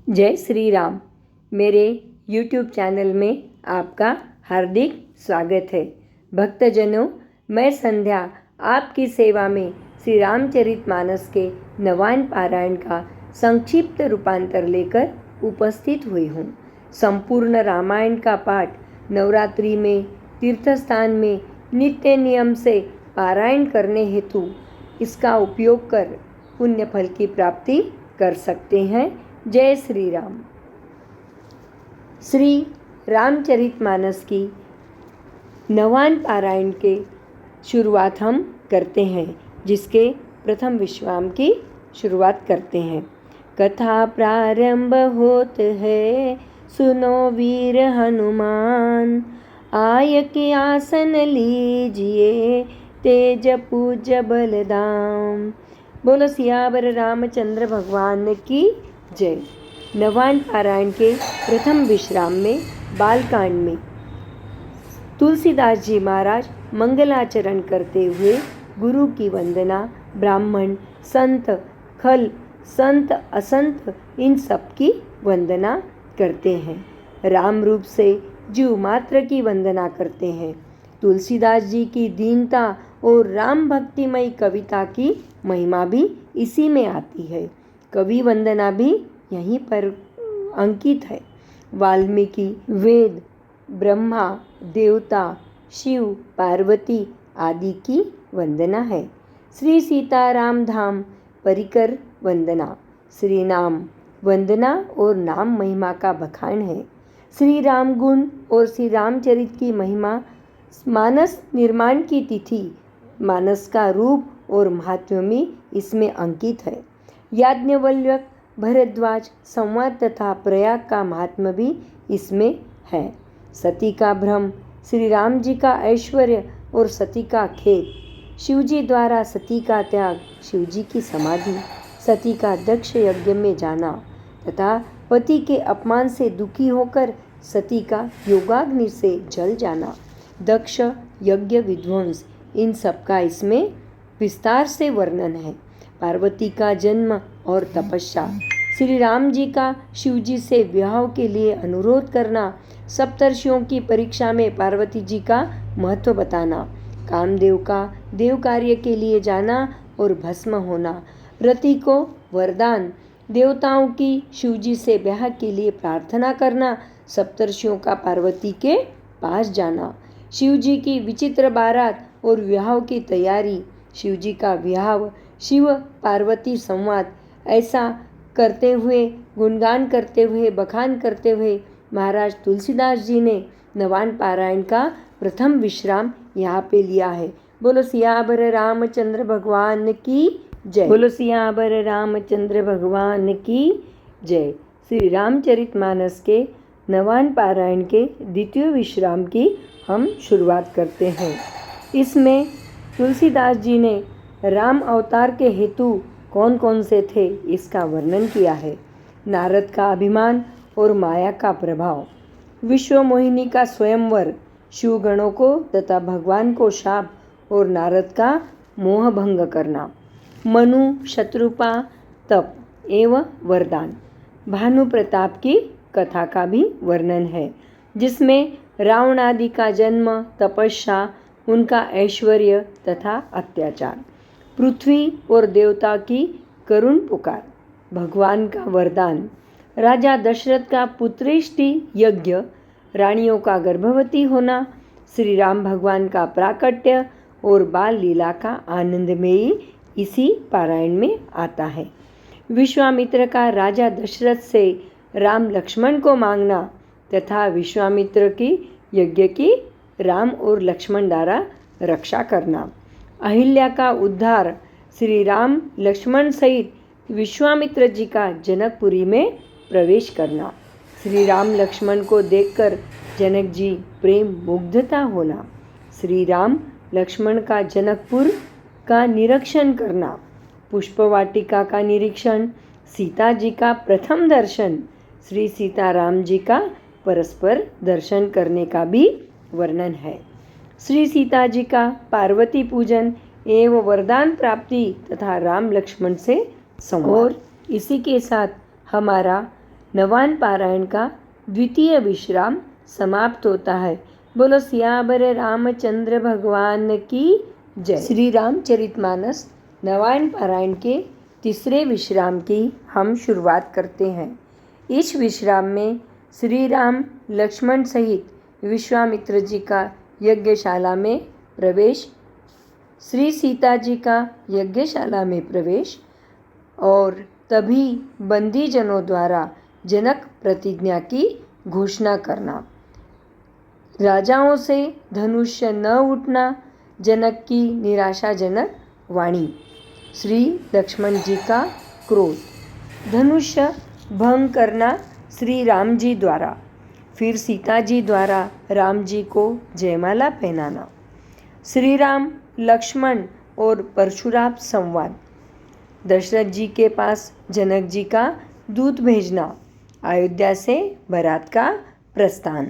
जय श्री राम। मेरे YouTube channel में आपका हार्दिक स्वागत है। भक्तजनों, मैं संध्या आपकी सेवा में श्री रामचरितमानस के नवान पारायण का संक्षिप्त रूपांतर लेकर उपस्थित हुई हूँ। संपूर्ण रामायण का पाठ नवरात्रि में तीर्थस्थान में नित्य नियम से पारायण करने हेतु इसका उपयोग कर पुण्य फल की प्राप्ति कर सकते हैं। जय श्री राम। श्री रामचरितमानस की नवान पारायण के शुरुआत हम करते हैं, जिसके प्रथम विश्राम की शुरुआत करते हैं। कथा प्रारंभ होत है, सुनो वीर हनुमान, आय के आसन लीजिए, तेज पूज बलदाम। बोलो सियावर रामचंद्र भगवान की जय। नवान पारायण के प्रथम विश्राम में बालकांड में तुलसीदास जी महाराज मंगलाचरण करते हुए गुरु की वंदना, ब्राह्मण, संत, खल, संत, असंत, इन सब की वंदना करते हैं। राम रूप से जीव मात्र की वंदना करते हैं। तुलसीदास जी की दीनता और राम भक्तिमय कविता की महिमा भी इसी में आती है। कवि वंदना भी यहीं पर अंकित है। वाल्मीकि वेद, ब्रह्मा, देवता, शिव, पार्वती आदि की वंदना है। श्री सीताराम धाम परिकर वंदना, श्री नाम वंदना और नाम महिमा का बखान है। श्री राम गुण और श्री रामचरित की महिमा, मानस निर्माण की तिथि, मानस का रूप और महात्म्य में इसमें अंकित है। याज्ञवल्क्य, भरद्वाज, संवाद तथा प्रयाग का महात्म्य भी इसमें है। सती का भ्रम, श्री राम जी का ऐश्वर्य और सती का खेद, शिवजी द्वारा सती का त्याग, शिवजी की समाधि, सती का दक्ष यज्ञ में जाना तथा पति के अपमान से दुखी होकर सती का योगाग्नि से जल जाना, दक्ष यज्ञ विध्वंस, इन सब का इसमें विस्तार से वर्णन है। पार्वती का जन्म और तपस्या, श्री राम जी का शिवजी से विवाह के लिए अनुरोध करना, सप्तर्षियों की परीक्षा में पार्वती जी का महत्व बताना, कामदेव का देव कार्य के लिए जाना और भस्म होना, रति को वरदान, देवताओं की शिवजी से विवाह के लिए प्रार्थना करना, सप्तर्षियों का पार्वती के पास जाना, शिवजी की विचित्र बारात और विवाह की तैयारी, शिवजी का विवाह, शिव पार्वती संवाद, ऐसा करते हुए, गुणगान करते हुए, बखान करते हुए महाराज तुलसीदास जी ने नवान पारायण का प्रथम विश्राम यहाँ पे लिया है। बोलो सियावर रामचंद्र भगवान की जय। बोलो सियावर रामचंद्र भगवान की जय। श्री रामचरितमानस के नवान पारायण के द्वितीय विश्राम की हम शुरुआत करते हैं। इसमें तुलसीदास जी ने राम अवतार के हेतु कौन कौन से थे इसका वर्णन किया है। नारद का अभिमान और माया का प्रभाव, विश्व मोहिनी का स्वयंवर, शिवगणों को तथा भगवान को शाप और नारद का मोह भंग करना, मनु शत्रुपा तप एवं वरदान, भानु प्रताप की कथा का भी वर्णन है, जिसमें रावण आदि का जन्म, तपस्या, उनका ऐश्वर्य तथा अत्याचार, पृथ्वी और देवता की करुण पुकार, भगवान का वरदान, राजा दशरथ का पुत्रेष्टि यज्ञ, रानियों का गर्भवती होना, श्री राम भगवान का प्राकट्य और बाल लीला का आनंदमयी इसी पारायण में आता है। विश्वामित्र का राजा दशरथ से राम लक्ष्मण को मांगना तथा विश्वामित्र की यज्ञ की राम और लक्ष्मण द्वारा रक्षा करना, अहिल्या का उद्धार, श्री राम लक्ष्मण सहित विश्वामित्र जी का जनकपुरी में प्रवेश करना, श्री राम लक्ष्मण को देखकर जनक जी प्रेम मुग्धता होना, श्री राम लक्ष्मण का जनकपुर का निरीक्षण करना, पुष्पवाटिका का निरीक्षण, सीता जी का प्रथम दर्शन, श्री सीताराम जी का परस्पर दर्शन करने का भी वर्णन है। श्री सीता जी का पार्वती पूजन एवं वरदान प्राप्ति तथा राम लक्ष्मण से संवाद। और इसी के साथ हमारा नवान पारायण का द्वितीय विश्राम समाप्त होता है। बोलो सियावर रामचंद्र भगवान की जय। श्री रामचरितमानस नवान पारायण के तीसरे विश्राम की हम शुरुआत करते हैं। इस विश्राम में श्री राम लक्ष्मण सहित विश्वामित्र जी का यज्ञशाला में प्रवेश, श्री सीता जी का यज्ञशाला में प्रवेश और तभी बंदीजनों द्वारा जनक प्रतिज्ञा की घोषणा करना, राजाओं से धनुष्य न उठना, जनक की निराशाजनक वाणी, श्री लक्ष्मण जी का क्रोध, धनुष्य भंग करना श्री राम जी द्वारा, फिर सीता जी द्वारा राम जी को जयमाला पहनाना, श्री राम लक्ष्मण और परशुराम संवाद, दशरथ जी के पास जनक जी का दूत भेजना, अयोध्या से बारात का प्रस्थान,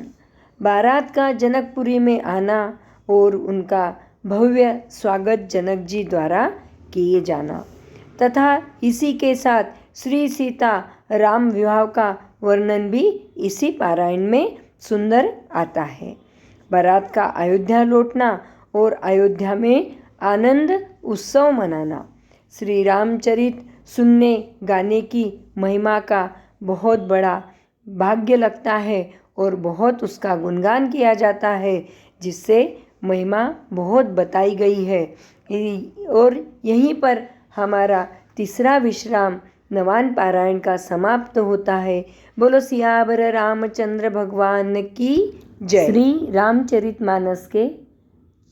बारात का जनकपुरी में आना और उनका भव्य स्वागत जनक जी द्वारा किए जाना तथा इसी के साथ श्री सीता राम विवाह का वर्णन भी इसी पारायण में सुंदर आता है। बारात का अयोध्या लौटना और अयोध्या में आनंद उत्सव मनाना, श्री रामचरित सुनने गाने की महिमा का बहुत बड़ा भाग्य लगता है और बहुत उसका गुणगान किया जाता है, जिससे महिमा बहुत बताई गई है। और यहीं पर हमारा तीसरा विश्राम नवान पारायण का समाप्त होता है। बोलो सियावर रामचंद्र भगवान की जय। श्री रामचरितमानस के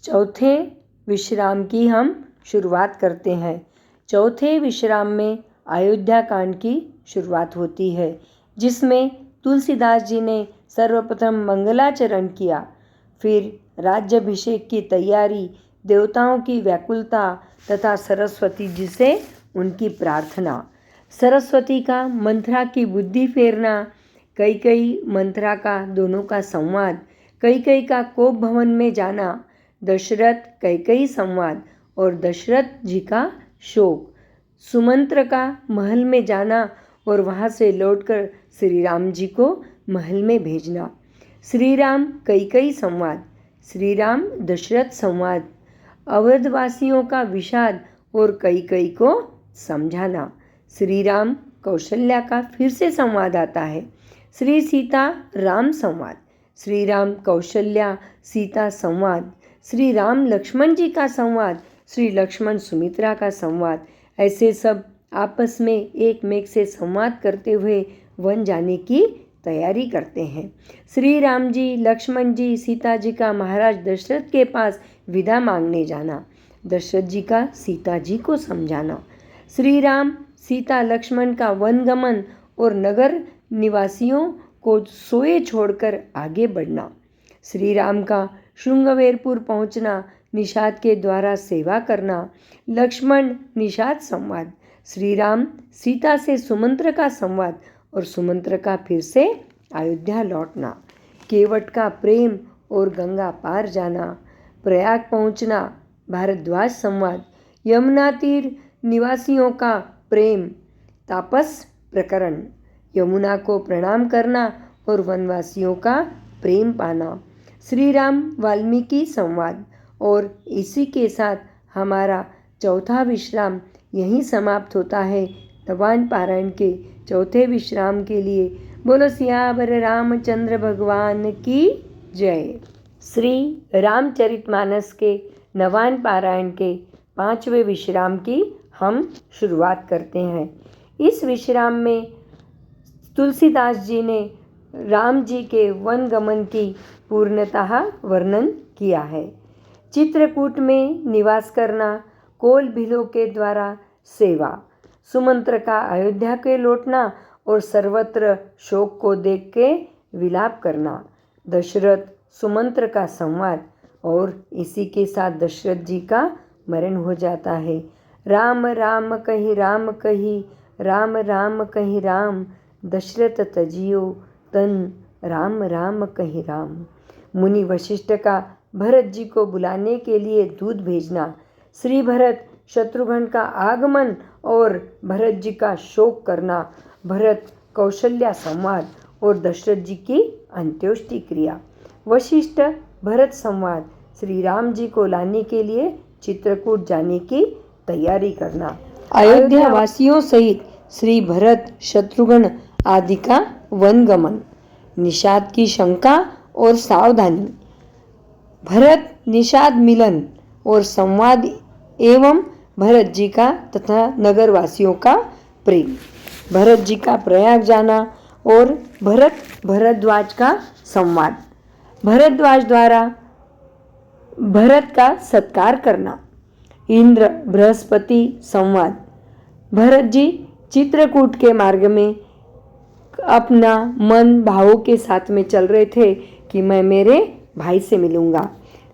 चौथे विश्राम की हम शुरुआत करते हैं। चौथे विश्राम में अयोध्या कांड की शुरुआत होती है, जिसमें तुलसीदास जी ने सर्वप्रथम मंगलाचरण किया, फिर राज्याभिषेक की तैयारी, देवताओं की व्याकुलता तथा सरस्वती जी से उनकी प्रार्थना, सरस्वती का मंथरा की बुद्धि फेरना, कैकेयी मंथरा का दोनों का संवाद, कैकेयी का कोप भवन में जाना, दशरथ कैकेयी संवाद और दशरथ जी का शोक, सुमंत्र का महल में जाना और वहाँ से लौटकर श्री राम जी को महल में भेजना, श्री राम कैकेयी संवाद, श्री राम दशरथ संवाद, अवधवासियों का विषाद और कैकेयी को समझाना, श्री राम कौशल्या का फिर से संवाद आता है, श्री सीता राम संवाद, श्री राम कौशल्या सीता संवाद, श्री राम लक्ष्मण जी का संवाद, श्री लक्ष्मण सुमित्रा का संवाद, ऐसे सब आपस में एक मेघ से संवाद करते हुए वन जाने की तैयारी करते हैं। श्री राम जी लक्ष्मण जी सीता जी का महाराज दशरथ के पास विदा मांगने जाना, दशरथ जी का सीता जी को समझाना, श्री राम सीता लक्ष्मण का वनगमन और नगर निवासियों को सोए छोड़कर आगे बढ़ना, श्री राम का श्रृंगवेरपुर पहुंचना, निषाद के द्वारा सेवा करना, लक्ष्मण निषाद संवाद, श्री राम सीता से सुमंत्र का संवाद और सुमंत्र का फिर से अयोध्या लौटना, केवट का प्रेम और गंगा पार जाना, प्रयाग पहुंचना, भारद्वाज संवाद, यमुना तीर निवासियों का प्रेम, तापस प्रकरण, यमुना को प्रणाम करना और वनवासियों का प्रेम पाना, श्री राम वाल्मीकि संवाद। और इसी के साथ हमारा चौथा विश्राम यहीं समाप्त होता है। नवान पारायण के चौथे विश्राम के लिए बोलो सियावर रामचंद्र भगवान की जय। श्री रामचरितमानस के नवान पारायण के पांचवें विश्राम की हम शुरुआत करते हैं। इस विश्राम में तुलसीदास जी ने राम जी के वन गमन की पूर्णतः वर्णन किया है। चित्रकूट में निवास करना, कोल भीलों के द्वारा सेवा, सुमंत्र का अयोध्या के लौटना और सर्वत्र शोक को देख के विलाप करना, दशरथ सुमंत्र का संवाद और इसी के साथ दशरथ जी का मरण हो जाता है। राम राम कहि राम कहि, राम राम कहि राम, दशरथ तजियो तन, राम राम कहि राम। मुनि वशिष्ठ का भरत जी को बुलाने के लिए दूत भेजना, श्री भरत शत्रुघ्न का आगमन और भरत जी का शोक करना, भरत कौशल्या संवाद और दशरथ जी की अंत्योष्टि क्रिया। वशिष्ठ भरत संवाद, श्री राम जी को लाने के लिए चित्रकूट जाने की तैयारी करना। अयोध्या वासियों सहित श्री भरत शत्रुघ्न आदि का वनगमन। निषाद की शंका और सावधानी। भरत निषाद मिलन और संवाद एवं भरत जी का तथा नगरवासियों का प्रेम। भरत जी का प्रयाग जाना और भरद्वाज का संवाद। भरद्वाज द्वारा भरत का सत्कार करना। इंद्र बृहस्पति संवाद। भरत जी चित्रकूट के मार्ग में अपना मन भावों के साथ में चल रहे थे कि मैं मेरे भाई से मिलूंगा।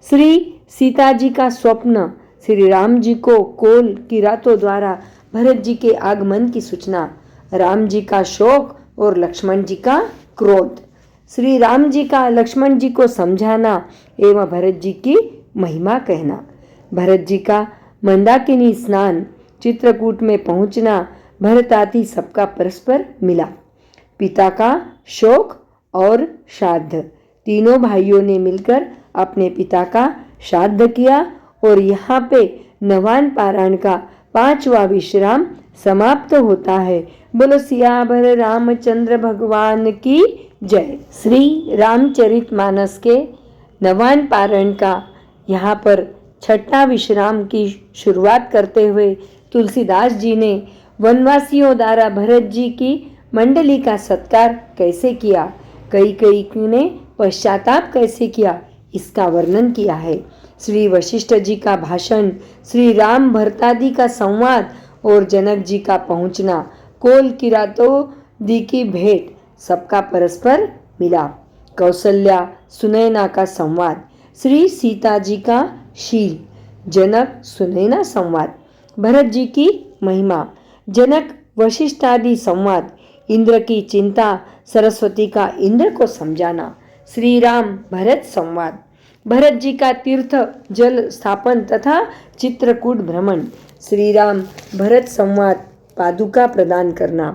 श्री सीता जी का स्वप्न। श्री राम जी को कोल किरातों द्वारा भरत जी के आगमन की सूचना। राम जी का शोक और लक्ष्मण जी का क्रोध। श्री राम जी का लक्ष्मण जी को समझाना एवं भरत जी की महिमा कहना। भरत जी का मंदाकिनी स्नान। चित्रकूट में पहुंचना। भरत आदि सबका परस्पर मिला। पिता का शोक और श्राद्ध। तीनों भाइयों ने मिलकर अपने पिता का श्राद्ध किया और यहाँ पे नवान पारायण का 5वां विश्राम समाप्त होता है। बोलो सियावर रामचंद्र भगवान की जय। श्री रामचरितमानस के नवान पारायण का यहाँ पर 6वां विश्राम की शुरुआत करते हुए तुलसीदास जी ने वनवासियों द्वारा भरत जी की मंडली का सत्कार कैसे किया, कई ने पश्चाताप कैसे किया, इसका वर्णन किया है। श्री वशिष्ठ जी का भाषण, श्री राम भरतादि का संवाद और जनक जी का पहुंचना, कोल किरातों दी की भेंट, सबका परस्पर मिलाप। कौशल्या सुनैना का संवाद। श्री सीता जी का शील। जनक सुनैना संवाद। भरत जी की महिमा। जनक वशिष्ठादि संवाद। इंद्र की चिंता। सरस्वती का इंद्र को समझाना। श्री राम भरत संवाद। भरत जी का तीर्थ जल स्थापन तथा चित्रकूट भ्रमण। श्री राम भरत संवाद पादुका प्रदान करना।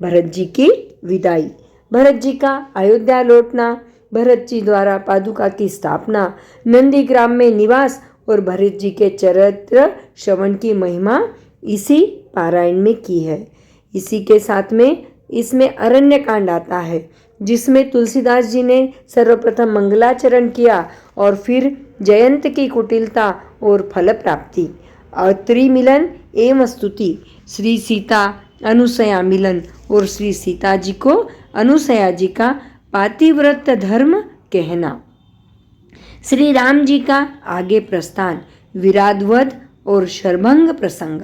भरत जी की विदाई। भरत जी का अयोध्या लौटना। भरत जी द्वारा पादुका की स्थापना। नंदीग्राम में निवास और भरत जी के चरित्र श्रवण की महिमा इसी पारायण में की है। इसी के साथ में इसमें अरण्य कांड आता है, जिसमें तुलसीदास जी ने सर्वप्रथम मंगलाचरण किया और फिर जयंत की कुटिलता और फल प्राप्ति, त्रिमिलन एवं स्तुति, श्री सीता अनुसया मिलन और श्री सीता जी को अनुसया जी का पातिव्रत धर्म कहना। श्री राम जी का आगे प्रस्थान, विराधवध और शरभंग प्रसंग,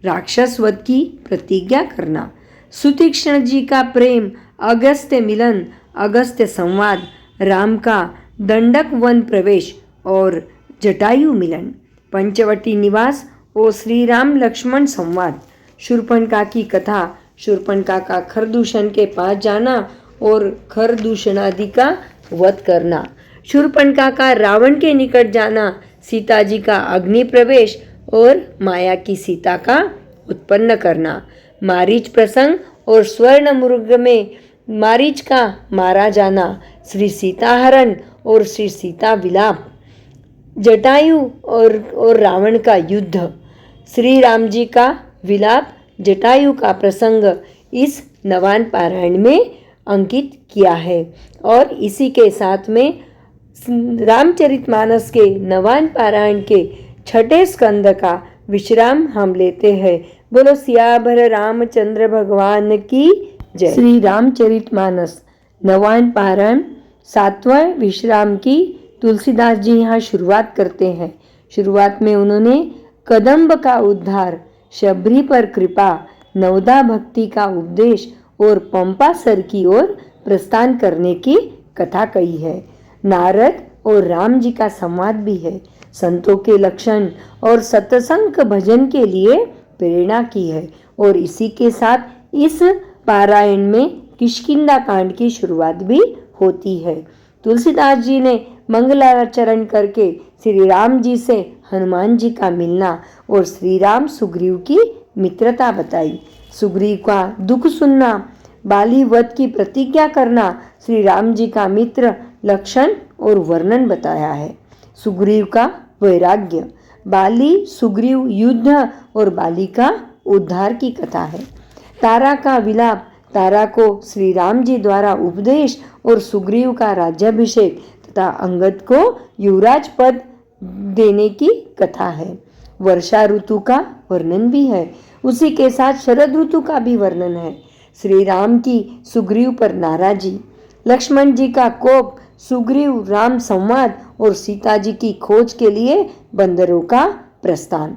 राक्षस वध की प्रतिज्ञा करना, सुतीक्ष्ण जी का प्रेम, अगस्त्य मिलन, अगस्त्य संवाद, राम का दंडक वन प्रवेश और जटायु मिलन, पंचवटी निवास और श्री राम लक्ष्मण संवाद, शूर्पणखा की कथा, शूर्पणखा का खरदूषण के पास जाना और खरदूषणादि का वध करना, शूर्पणखा का रावण के निकट जाना, सीता जी का अग्नि प्रवेश और माया की सीता का उत्पन्न करना, मारीच प्रसंग और स्वर्ण मृग में मारीच का मारा जाना, श्री सीताहरण और श्री सीता विलाप, जटायु और रावण का युद्ध, श्री राम जी का विलाप, जटायु का प्रसंग इस नवान पारायण में अंकित किया है। और इसी के साथ में रामचरितमानस के नवान पारायण के 6ठे स्कंद का विश्राम हम लेते हैं। बोलो सियावर रामचंद्र भगवान की जय। श्री रामचरितमानस नवान पारायण 7वें विश्राम की तुलसीदास जी यहाँ शुरुआत करते हैं। शुरुआत में उन्होंने कदम्ब का उद्धार, शबरी पर कृपा, नवदा भक्ति का उपदेश और पंपा सर की ओर प्रस्थान करने की कथा कही है। नारद और राम जी का संवाद भी है। संतों के लक्षण और सत्संग भजन के लिए प्रेरणा की है। और इसी के साथ इस पारायण में किष्किंधा कांड की शुरुआत भी होती है। तुलसीदास जी ने मंगलाचरण करके श्री राम जी से हनुमान जी का मिलना और श्री राम सुग्रीव की मित्रता बताई। सुग्रीव का दुख सुनना, बाली वध की प्रतिज्ञा करना श्री राम जी का मित्र लक्षण और वर्णन बताया है। सुग्रीव का वैराग्य, बाली सुग्रीव युद्ध और बाली का उद्धार की कथा है। तारा का विलाप, तारा को श्री राम जी द्वारा उपदेश और सुग्रीव का राज्याभिषेक तथा अंगद को युवराज पद देने की कथा है। वर्षा ऋतु का वर्णन भी है, उसी के साथ शरद ऋतु का भी वर्णन है। श्री राम की सुग्रीव पर नाराजी, लक्ष्मण जी का कोप, सुग्रीव राम संवाद और सीता जी की खोज के लिए बंदरों का प्रस्थान,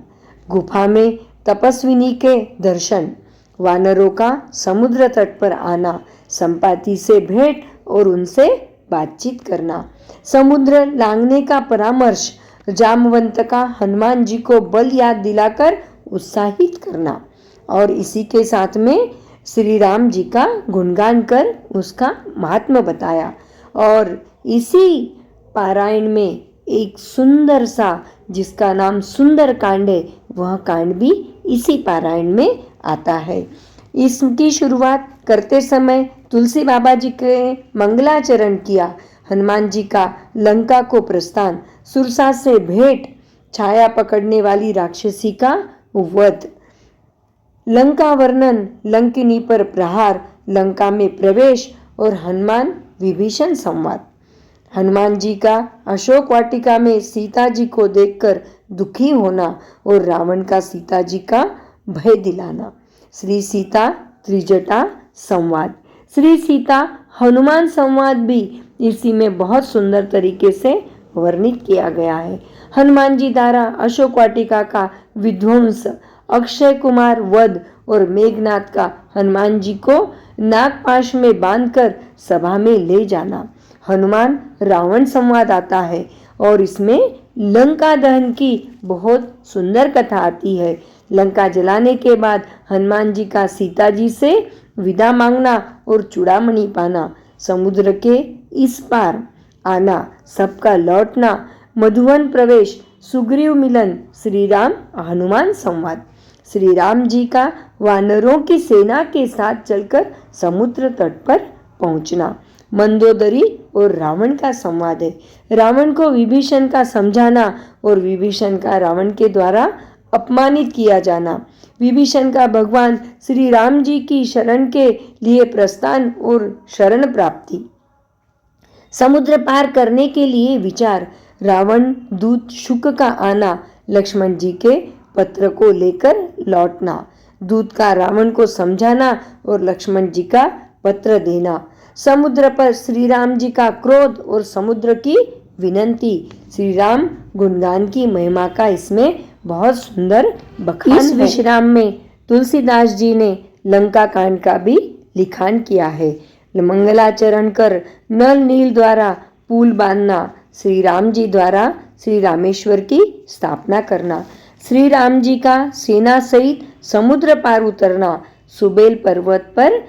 गुफा में तपस्विनी के दर्शन, वानरों का समुद्र तट पर आना, संपाति से भेंट और उनसे बातचीत करना, समुद्र लांघने का परामर्श, जामवंत का हनुमान जी को बल याद दिलाकर उत्साहित करना और इसी के साथ में श्री राम जी का गुणगान कर उसका महात्म्य बताया। और इसी पारायण में एक सुंदर सा, जिसका नाम सुंदर कांड है, वह कांड भी इसी पारायण में आता है। इसकी शुरुआत करते समय तुलसी बाबा जी के मंगलाचरण किया। हनुमान जी का लंका को प्रस्थान, सुरसा से भेंट, छाया पकड़ने वाली राक्षसी का वध, लंका वर्णन, लंकिनी पर प्रहार, लंका में प्रवेश और हनुमान विभीषण संवाद। हनुमान जी का अशोक वाटिका में सीता जी को देखकर दुखी होना और रावण का सीता जी का भय दिलाना। श्री सीता त्रिजटा संवाद, श्री सीता हनुमान संवाद भी इसी में बहुत सुंदर तरीके से वर्णित किया गया है। हनुमान जी द्वारा अशोक वाटिका का विध्वंस, अक्षय कुमार वध और मेघनाथ का हनुमान जी को नागपाश में बांधकर सभा में ले जाना। हनुमान रावण संवाद आता है और इसमें लंका दहन की बहुत सुंदर कथा आती है। लंका जलाने के बाद हनुमान जी का सीता जी से विदा मांगना और चूड़ामणि पाना, समुद्र के इस पार आना, सबका लौटना, मधुवन प्रवेश, सुग्रीव मिलन, श्री राम हनुमान संवाद, श्री राम जी का वानरों की सेना के साथ चलकर समुद्र तट पर पहुंचना, मंदोदरी और रावण का संवाद है। रावण को विभीषण का समझाना और विभीषण का रावण के द्वारा अपमानित किया जाना, विभीषण का भगवान श्री राम जी की शरण के लिए प्रस्थान और शरण प्राप्ति, समुद्र पार करने के लिए विचार, रावण दूत शुक का आना, लक्ष्मण जी के पत्र को लेकर लौटना, दूत का रावण को समझाना और लक्ष्मण जी का पत्र देना, समुद्र पर श्री राम जी का क्रोध और समुद्र की विनंती, श्री राम गुणगान की महिमा का इसमें बहुत सुंदर बखान है। इस विश्राम में तुलसीदास जी ने लंका कांड का भी लिखान किया है। मंगलाचरण कर नल नील द्वारा पुल बांधना, श्री राम जी द्वारा श्री रामेश्वर की स्थापना करना, श्री राम जी का सेना सहित समुद्र पार उतरना, सुबेल पर्वत पर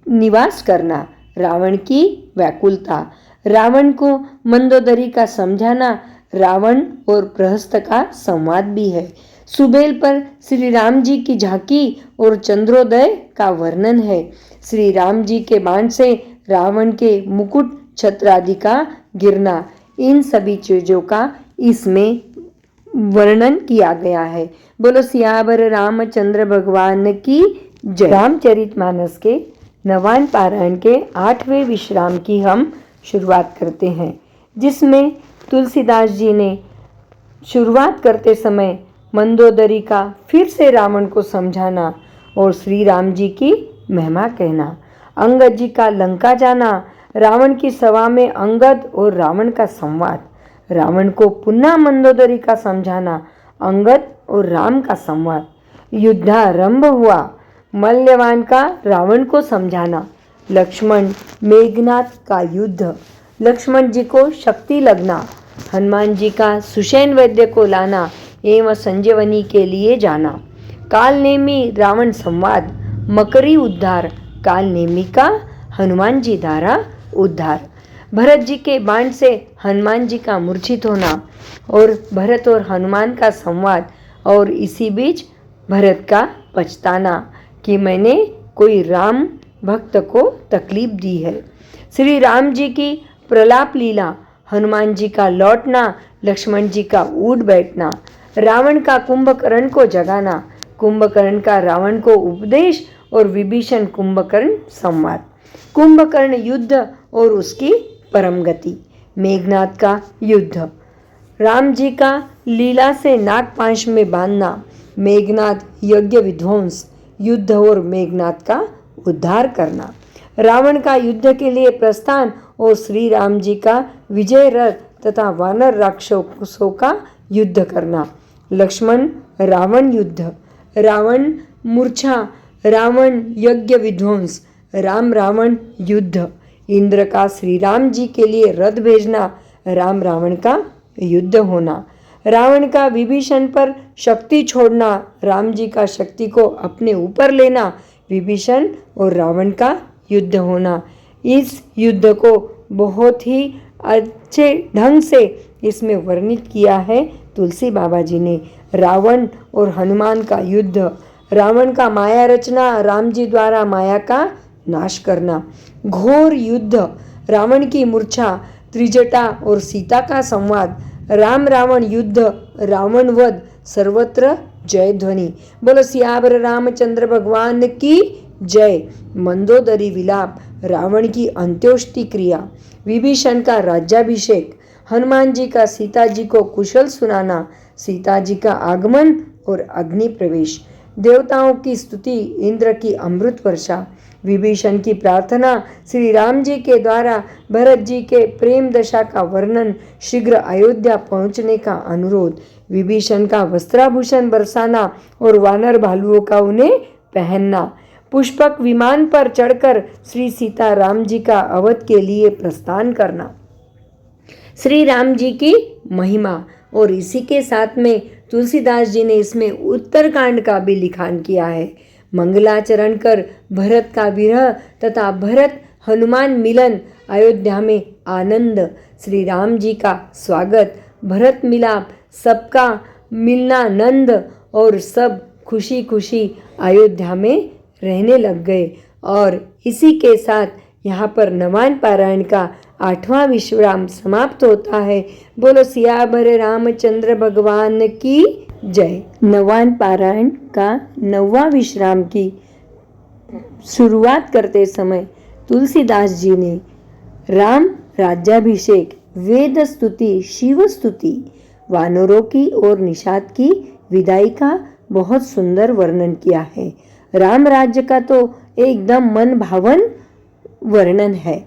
निवास करना, रावण की व्याकुलता, रावण को मंदोदरी का समझाना, रावण और प्रहस्त का संवाद भी है। सुबेल पर श्री राम जी की झांकी और चंद्रोदय का वर्णन है। श्री राम जी के बाण से रावण के मुकुट छत्र आदि का गिरना, इन सभी चीजों का इसमें वर्णन किया गया है। बोलो सियावर रामचंद्र भगवान की जय। रामचरितमानस के नवान पारायण के 8वें विश्राम की हम शुरुआत करते हैं, जिसमें तुलसीदास जी ने शुरुआत करते समय मंदोदरी का फिर से रावण को समझाना और श्री राम जी की महिमा कहना, अंगद जी का लंका जाना, रावण की सभा में अंगद और रावण का संवाद, रावण को पुनः मंदोदरी का समझाना, अंगद और राम का संवाद, युद्धारंभ हुआ, मल्यवान का रावण को समझाना, लक्ष्मण मेघनाथ का युद्ध, लक्ष्मण जी को शक्ति लगना, हनुमान जी का सुषेण वैद्य को लाना एवं संजीवनी के लिए जाना, कालनेमी रावण संवाद, मकरी उद्धार, कालनेमी का हनुमान जी द्वारा उद्धार, भरत जी के बाण से हनुमान जी का मूर्छित होना और भरत और हनुमान का संवाद, और इसी बीच भरत का पछताना कि मैंने कोई राम भक्त को तकलीफ दी है। श्री राम जी की प्रलाप लीला, हनुमान जी का लौटना, लक्ष्मण जी का उठ बैठना, रावण का कुंभकर्ण को जगाना, कुंभकर्ण का रावण को उपदेश और विभीषण कुंभकर्ण संवाद, कुंभकर्ण युद्ध और उसकी परम गति, मेघनाद का युद्ध, राम जी का लीला से नागपाश में बांधना, मेघनाद यज्ञ विध्वंस, युद्ध और मेघनाद का उद्धार करना, रावण का युद्ध के लिए प्रस्थान और श्री राम जी का विजय रथ तथा वानर राक्षसों का युद्ध करना, लक्ष्मण रावण युद्ध, रावण मूर्छा, रावण यज्ञ विध्वंस, राम रावण युद्ध, इंद्र का श्री राम जी के लिए रथ भेजना, राम रावण का युद्ध होना, रावण का विभीषण पर शक्ति छोड़ना, राम जी का शक्ति को अपने ऊपर लेना, विभीषण और रावण का युद्ध होना। इस युद्ध को बहुत ही अच्छे ढंग से इसमें वर्णित किया है तुलसी बाबा जी ने। रावण और हनुमान का युद्ध, रावण का माया रचना, राम जी द्वारा माया का नाश करना, घोर युद्ध, रावण की मूर्छा, त्रिजटा और सीता का संवाद, राम रावण युद्ध, रावण वध, सर्वत्र जय ध्वनि। बोलो सियावर रामचंद्र भगवान की जय। मंदोदरी विलाप, रावण की अंत्योष्टि क्रिया, विभीषण का राज्याभिषेक, हनुमान जी का सीता जी को कुशल सुनाना, सीता जी का आगमन और अग्नि प्रवेश, देवताओं की स्तुति, इंद्र की अमृत वर्षा, विभीषण की प्रार्थना, श्री राम जी के द्वारा भरत जी के प्रेम दशा का वर्णन, शीघ्र अयोध्या पहुंचने का अनुरोध, विभीषण का वस्त्राभूषण बरसाना और वानर भालुओं का उन्हें पहनना, पुष्पक विमान पर चढ़कर श्री सीता राम जी का अवध के लिए प्रस्थान करना, श्री राम जी की महिमा। और इसी के साथ में तुलसीदास जी ने इसमें उत्तरकांड का भी लिखान किया है। मंगलाचरण कर भरत का विरह तथा भरत हनुमान मिलन, अयोध्या में आनंद, श्री राम जी का स्वागत, भरत मिलाप, सबका मिलना नंद और सब खुशी खुशी अयोध्या में रहने लग गए। और इसी के साथ यहाँ पर नवान पारायण का 8वां विश्राम समाप्त होता है। बोलो सियावर रामचंद्र भगवान की जय। नवान पारायण का 9वां विश्राम की शुरुआत करते समय तुलसीदास जी ने राम राज्याभिषेक, वेद स्तुति, शिव स्तुति, वानरों की और निषाद की विदाई का बहुत सुंदर वर्णन किया है। राम राज्य का तो एकदम मन भावन वर्णन है।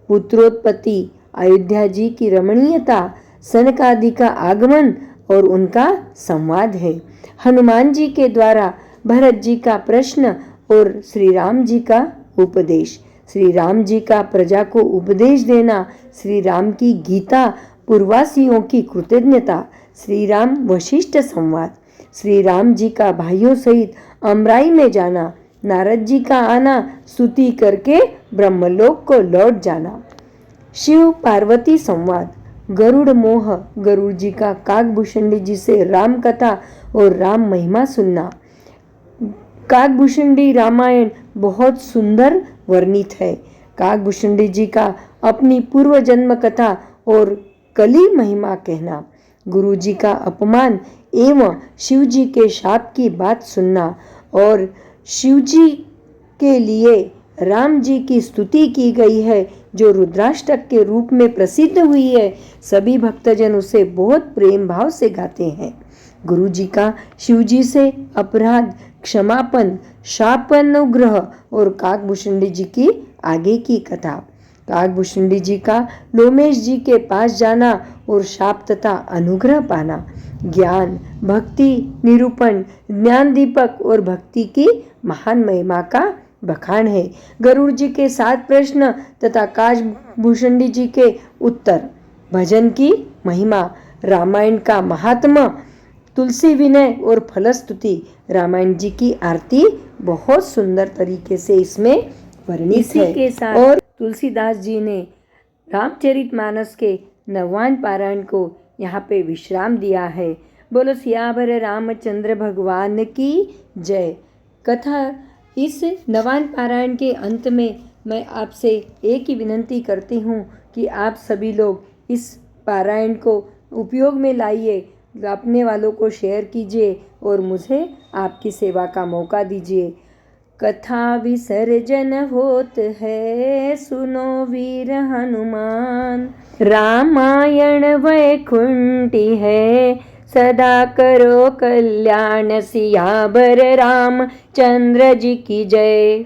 पुत्रोत्पत्ति, अयोध्या जी की रमणीयता, सनकादि का आगमन और उनका संवाद है। हनुमान जी के द्वारा भरत जी का प्रश्न और श्री राम जी का उपदेश, श्री राम जी का प्रजा को उपदेश देना, श्री राम की गीता, पूर्ववासियों की कृतज्ञता, श्री राम वशिष्ठ संवाद, श्री राम जी का भाइयों सहित अमराई में जाना, नारद जी का आना, स्तुति करके ब्रह्मलोक को लौट जाना, शिव पार्वती संवाद, गरुड़ मोह, गरुड़ जी का काकभूषणी जी से राम कथा और राम महिमा सुनना। काकभूषणी रामायण बहुत सुंदर वर्णित है। काकभूषणी जी का अपनी पूर्व जन्म कथा और कली महिमा कहना, गुरु जी का अपमान एवं शिव जी के शाप की बात सुनना और शिव जी के लिए राम जी की स्तुति की गई है जो रुद्राष्टक के रूप में प्रसिद्ध हुई है। सभी भक्तजन उसे बहुत प्रेम भाव से गाते हैं। गुरु जी का शिव जी से अपराध क्षमापन, शापानुग्रह और काकभूषणी जी की आगे की कथा। काकभूषणी जी का लोमेश जी के पास जाना और शाप तथा अनुग्रह पाना। ज्ञान, भक्ति, निरूपण, ज्ञान दीपक और भक्ति की महान महिमा का बखान है। गरुड़ जी के 7 प्रश्न तथा काकभूषणी जी के उत्तर, भजन की महिमा, रामायण का महात्मा, तुलसी विनय और फलस्तुति, रामायण जी की आरती बहुत सुंदर तरीके से इसमें वर्णित है। के साथ और तुलसीदास जी ने रामचरितमानस के 9वां पारायण को यहाँ पे विश्राम दिया है। बोलो सियावर रामचंद्र भगवान की जय। कथा इस नवान पारायण के अंत में मैं आपसे एक ही विनंती करती हूँ कि आप सभी लोग इस पारायण को उपयोग में लाइए, अपने वालों को शेयर कीजिए और मुझे आपकी सेवा का मौका दीजिए। कथा विसर्जन होत है, सुनो वीर हनुमान। रामायण वैकुंठी है, सदा करो कल्याण। सियावर राम चंद्र जी की जय।